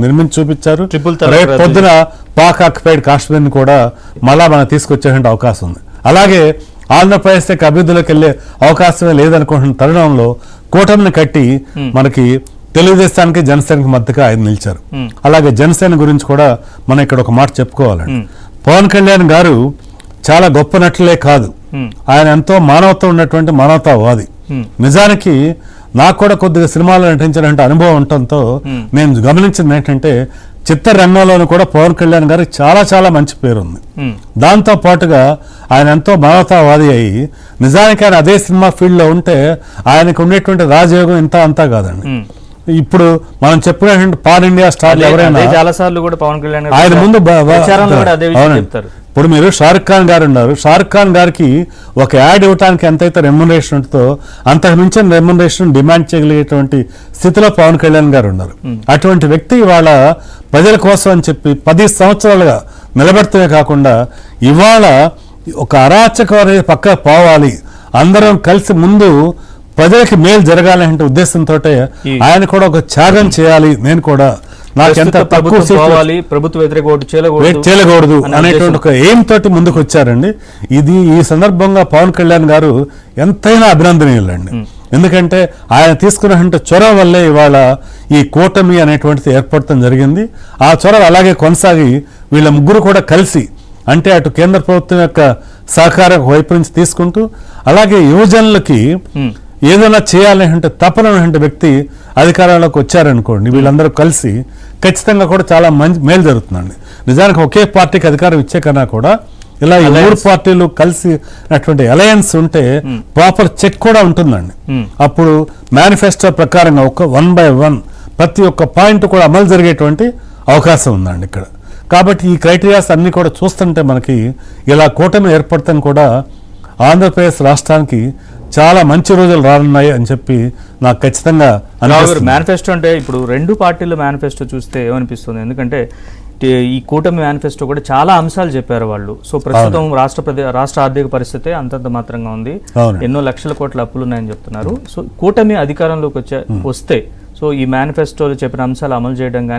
నిర్మించి చూపించారు. రేపు పొద్దున పాక్ ఆక్యుపైడ్ కాశ్మీర్ ని కూడా మళ్ళా మనం తీసుకొచ్చే అవకాశం ఉంది. అలాగే ఆంధ్రప్రదేశ్ అభివృద్ధిలోకి వెళ్లే అవకాశమే లేదనుకుంటున్న తరుణంలో కూటమిని కట్టి మనకి తెలుగుదేశానికి జనసేనకి మద్దతుగా ఆయన నిలిచారు. అలాగే జనసేన గురించి కూడా మనం ఇక్కడ ఒక మాట చెప్పుకోవాలండి. పవన్ కళ్యాణ్ గారు చాలా గొప్ప నటులే కాదు, ఆయన ఎంతో మానవత్వం ఉన్నటువంటి మానవతావాది. నిజానికి నాకు కూడా కొద్దిగా సినిమాలో నటించినటువంటి అనుభవం ఉండటంతో నేను గమనించింది ఏంటంటే చిత్రరంగంలోనూ కూడా పవన్ కళ్యాణ్ గారికి చాలా చాలా మంచి పేరు ఉంది. దాంతో పాటుగా ఆయన ఎంతో మానవతావాది అయ్యి నిజానికి ఆయన అదే సినిమా ఫీల్డ్ లో ఉంటే ఆయనకు ఉండేటువంటి రాజయోగం ఇంత అంతా కాదండి. ఇప్పుడు మనం చెప్పినటువంటి పాన్ ఇండియా స్టార్ ఎవరైనా ఆయన ముందు ఇప్పుడు మీరు షారుఖ్ ఖాన్ గారు ఉన్నారు. షారుఖ్ ఖాన్ గారికి ఒక యాడ్ ఇవ్వడానికి ఎంతైతే రెమ్యునరేషన్ ఉంటుందో అంతకు మించిన రెమ్యునరేషన్ డిమాండ్ చేయగలిగేటువంటి స్థితిలో పవన్ కళ్యాణ్ గారు ఉన్నారు. అటువంటి వ్యక్తి ఇవాళ ప్రజల కోసం అని చెప్పి 10 సంవత్సరాలుగా నిలబెడతమే కాకుండా ఇవాళ ఒక అరాచకం అనేది పక్క పోవాలి, అందరం కలిసి ముందు ప్రజలకి మేలు జరగాలంటే ఉద్దేశంతో ఆయన కూడా ఒక త్యాగం చేయాలి, నేను కూడా నాకెంత తక్కువ చేయకూడదు అనేటువంటి ఒక ఎయిమ్ తోటి ముందుకు వచ్చారండి. ఈ సందర్భంగా పవన్ కళ్యాణ్ గారు ఎంతైనా అభినందనీయులండి. ఎందుకంటే ఆయన తీసుకున్న చొరవ వల్లే ఇవాళ ఈ కూటమి అనేటువంటిది ఏర్పడటం జరిగింది. ఆ చొరవ అలాగే కొనసాగి వీళ్ళ ముగ్గురు కూడా కలిసి అంటే అటు కేంద్ర ప్రభుత్వం యొక్క సహకారం వైపు నుంచి తీసుకుంటూ అలాగే యువజనులకి ఏదైనా చేయాలంటే తపన వ్యక్తి అధికారంలోకి వచ్చారనుకోండి, వీళ్ళందరూ కలిసి ఖచ్చితంగా కూడా చాలా మంచి మేలు జరుగుతుందండి. నిజానికి ఒకే పార్టీకి అధికారం ఇచ్చే కన్నా కూడా ఇలా ఈ 3 పార్టీలు కలిసి అలయన్స్ ఉంటే ప్రాపర్ చెక్ కూడా ఉంటుందండి. అప్పుడు మేనిఫెస్టో ప్రకారంగా 1 by 1 ప్రతి ఒక్క పాయింట్ కూడా అమలు జరిగేటువంటి అవకాశం ఉందండి ఇక్కడ. కాబట్టి ఈ క్రైటీరియాస్ అన్ని కూడా చూస్తుంటే మనకి ఇలా కూటమి ఏర్పడతాను కూడా ఆంధ్రప్రదేశ్ రాష్ట్రానికి చాలా మంచి రోజులు రానున్నాయి అని చెప్పి నాకు ఖచ్చితంగా అనిపిస్తుంది. మేనిఫెస్టో అంటే ఇప్పుడు 2 పార్టీల మేనిఫెస్టో చూస్తే ఏమనిపిస్తుంది, ఎందుకంటే ఈ కూటమి మేనిఫెస్టో కూడా చాలా అంశాలు చెప్పారు వాళ్ళు. సో ప్రస్తుతం రాష్ట్ర ఆర్థిక పరిస్థితి అంతంత మాత్రంగా ఉంది, ఎన్నో లక్షల కోట్ల అప్పులు ఉన్నాయని చెప్తున్నారు. సో కూటమి అధికారంలోకి వస్తే సో ఈ మేనిఫెస్టోలో చెప్పిన అంశాలు అమలు చేయడం